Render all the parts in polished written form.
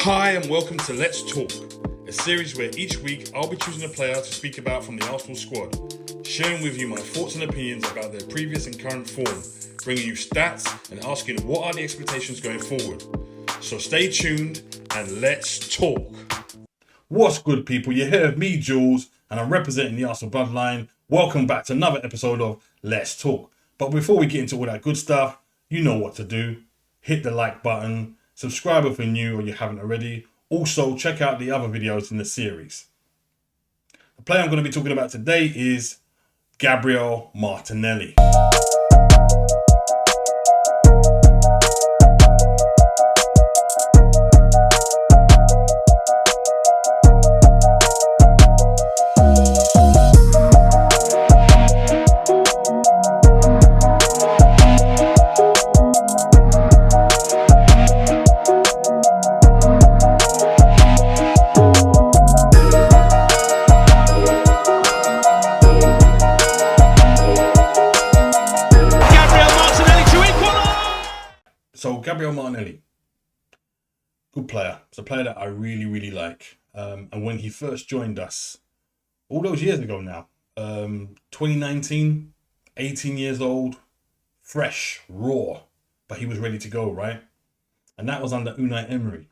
Hi and welcome to Let's Talk, a series where each week I'll be choosing a player to speak about from the Arsenal squad, sharing with you my thoughts and opinions about their previous and current form, bringing you stats and asking what are the expectations going forward. So stay tuned and let's talk. What's good, people? You're here with me, Julz, and I'm representing the Arsenal bloodline. Welcome back to another episode of Let's Talk. But before we get into all that good stuff, you know what to do. Hit the like button, subscribe if you're new or you haven't already. Also, check out the other videos in the series. The player I'm going to be talking about today is Gabriel Martinelli. So Gabriel Martinelli, good player. It's a player that I really like. And when he first joined us, all those years ago now, 2019, 18 years old, fresh, raw, but he was ready to go, right? And that was under Unai Emery.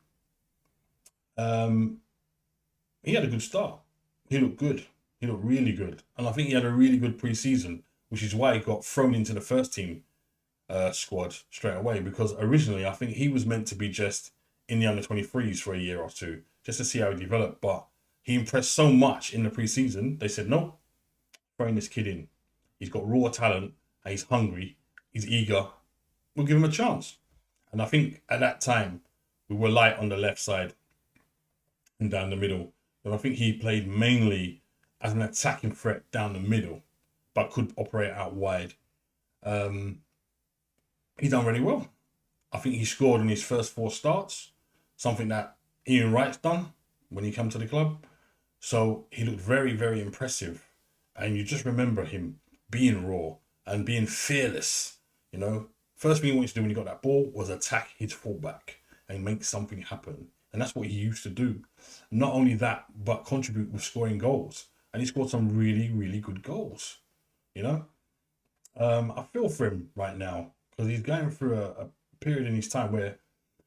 He had a good start. He looked good. He looked really good. And I think he had a really good pre-season, which is why he got thrown into the first team squad straight away, because originally I think he was meant to be just in the under-23s for a year or two just to see how he developed, but he impressed so much in the pre-season they said no, throwing this kid in. He's got raw talent and he's hungry, he's eager, we'll give him a chance. And I think at that time we were light on the left side and down the middle, and I think he played mainly as an attacking threat down the middle but could operate out wide. He done really well. I think he scored in his first 4 starts, something that Ian Wright's done when he came to the club. So he looked very impressive. And you just remember him being raw and being fearless. You know, first thing he wanted to do when he got that ball was attack his fullback and make something happen. And that's what he used to do. Not only that, but contribute with scoring goals. And he scored some really good goals. You know, I feel for him right now, because he's going through a period in his time where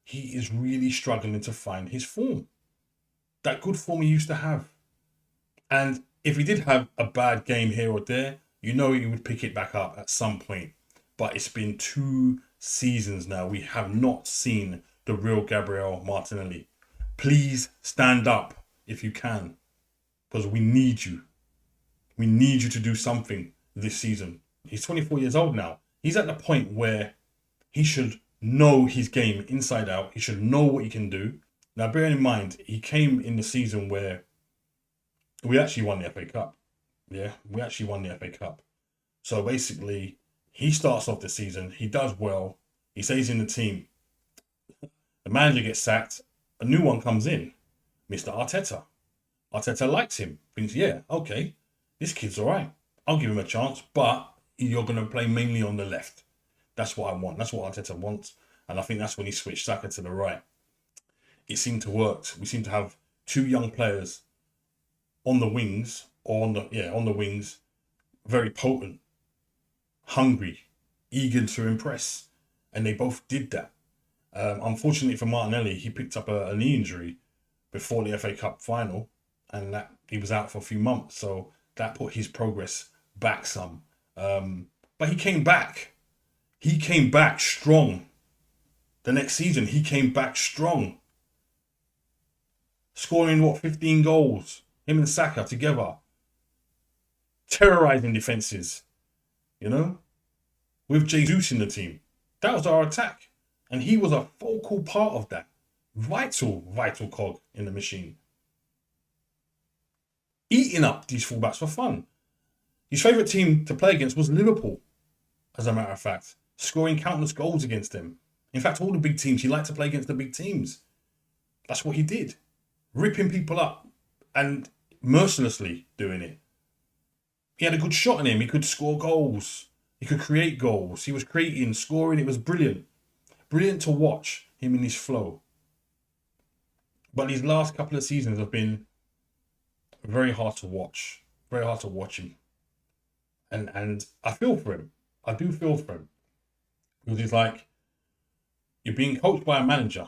he is really struggling to find his form. That good form he used to have. And if he did have a bad game here or there, you know he would pick it back up at some point. But it's been 2 seasons now. We have not seen the real Gabriel Martinelli. Please stand up if you can, because we need you. We need you to do something this season. He's 24 years old now. He's at the point where he should know his game inside out. He should know what he can do. Now, bear in mind, he came in the season where we actually won the FA Cup. Yeah, we actually won the FA Cup. So basically, he starts off the season. He does well. He stays in the team. The manager gets sacked. A new one comes in, Mr. Arteta. Arteta likes him. Thinks, yeah, okay, this kid's all right. I'll give him a chance, but you're going to play mainly on the left. That's what I want. That's what Arteta wants. And I think that's when he switched Saka to the right. It seemed to work. We seem to have 2 young players on the wings, or on the wings, very potent, hungry, eager to impress. And they both did that. Unfortunately for Martinelli, he picked up a knee injury before the FA Cup final, and that he was out for a few months. So that put his progress back some. But he came back. He came back strong. The next season, he came back strong. Scoring, 15 goals. Him and Saka together. Terrorising defences. You know? With Jesus in the team. That was our attack. And he was a focal part of that. Vital cog in the machine. Eating up these fullbacks for fun. His favourite team to play against was Liverpool, as a matter of fact. Scoring countless goals against them. In fact, all the big teams, he liked to play against the big teams. That's what he did. Ripping people up and mercilessly doing it. He had a good shot in him. He could score goals. He could create goals. He was creating, scoring. It was brilliant. Brilliant to watch him in his flow. But these last couple of seasons have been very hard to watch. Very hard to watch him. And I feel for him. I do feel for him. Because he's like, you're being coached by a manager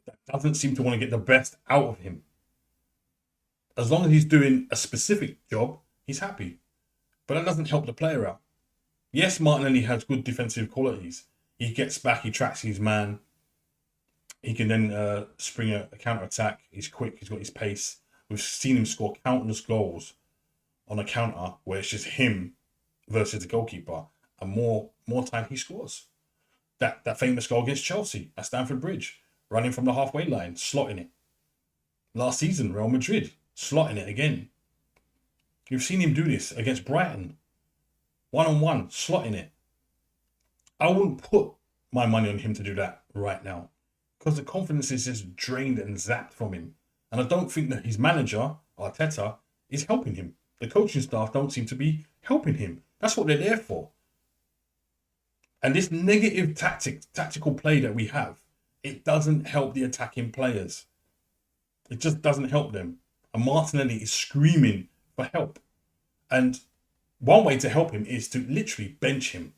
that doesn't seem to want to get the best out of him. As long as he's doing a specific job, he's happy. But that doesn't help the player out. Yes, Martinelli has good defensive qualities. He gets back, he tracks his man. He can then spring a counter-attack. He's quick, he's got his pace. We've seen him score countless goals on a counter where it's just him versus the goalkeeper. And more time he scores. That famous goal against Chelsea at Stamford Bridge, running from the halfway line, slotting it. Last season, Real Madrid, slotting it again. You've seen him do this against Brighton. 1-on-1, slotting it. I wouldn't put my money on him to do that right now because the confidence is just drained and zapped from him. And I don't think that his manager, Arteta, is helping him. The coaching staff don't seem to be helping him. That's what they're there for. And this negative tactical play that we have, it doesn't help the attacking players. It just doesn't help them. And Martinelli is screaming for help. And one way to help him is to literally bench him.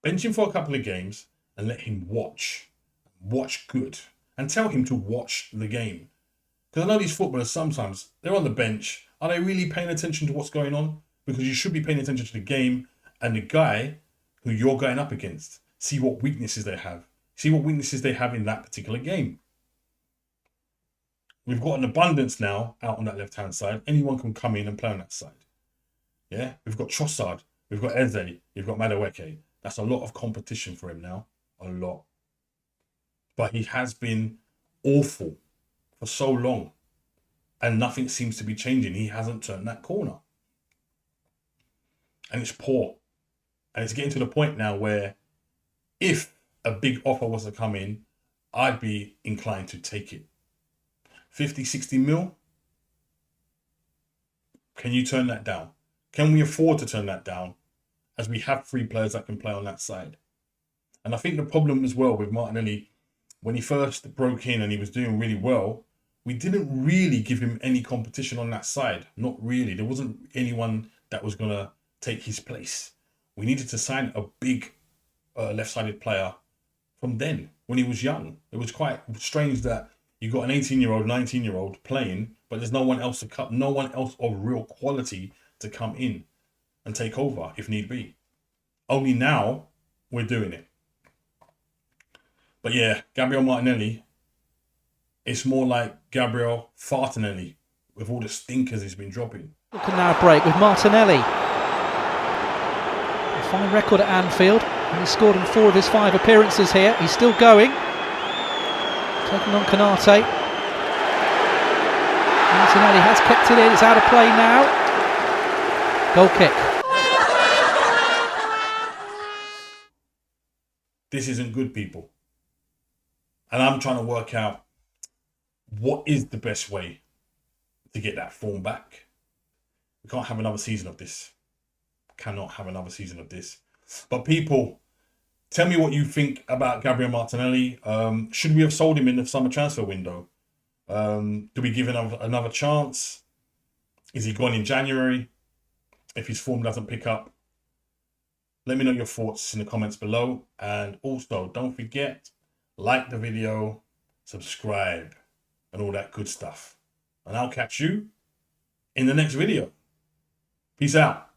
Bench him for a couple of games and let him watch. Watch good. And tell him to watch the game. Because I know these footballers sometimes, they're on the bench. Are they really paying attention to what's going on? Because you should be paying attention to the game and the guy who you're going up against. See what weaknesses they have. See what weaknesses they have in that particular game. We've got an abundance now out on that left-hand side. Anyone can come in and play on that side. Yeah, we've got Trossard, we've got Eze, we've got Madueke. That's a lot of competition for him now. A lot. But he has been awful for so long. And nothing seems to be changing. He hasn't turned that corner. And it's poor. And it's getting to the point now where if a big offer was to come in, I'd be inclined to take it. 50, 60 mil? Can you turn that down? Can we afford to turn that down as we have 3 players that can play on that side? And I think the problem as well with Martinelli, when he first broke in and he was doing really well, we didn't really give him any competition on that side. Not really. There wasn't anyone that was going to take his place. We needed to sign a big left-sided player from then, when he was young. It was quite strange that you got an 18-year-old, 19-year-old playing, but there's no one else to cut, no one else of real quality to come in and take over if need be. Only now we're doing it. But yeah, Gabriel Martinelli, it's more like Gabriel Fartinelli with all the stinkers he's been dropping. Can now break with Martinelli. A fine record at Anfield. And he's scored in 4 of his 5 appearances here. He's still going. Taking on Canate. Martinelli has kept it in. It's out of play now. Goal kick. This isn't good, people. And I'm trying to work out what is the best way to get that form back. We can't have another season of this. Cannot have another season of this. But people, tell me what you think about Gabriel Martinelli. Should we have sold him in the summer transfer window? Do we give him another chance? Is he gone in January? If his form doesn't pick up, let me know your thoughts in the comments below. And also, don't forget, like the video, subscribe, and all that good stuff. And I'll catch you in the next video. Peace out.